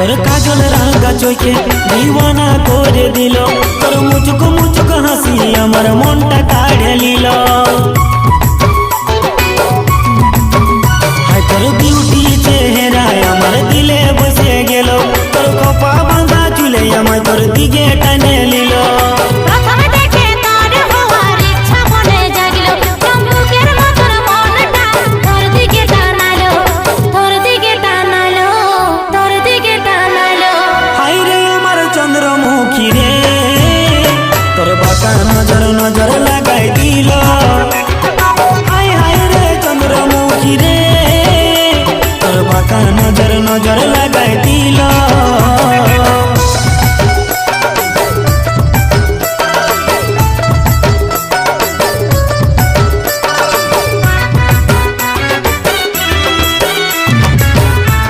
তোর কাজল রাঙা চোখে দিওয়ানা করে দিল, তোর মুচুক মুচুক হাসি আমার মনটা কাড়ে নিল। হায় তোর বিউটি চেহারায় আমার দিলে বসে গেল, তোর কপা বাঁধা চুলে আমায় তোর দিকে টানে নিল। চন্দ্রমুখী রে তোর বাঁকা নজর নজর লাগাই দিল, হায় হায় রে চন্দ্রমুখী রে তোর বাঁকা নজর নজর লাগাই দিল।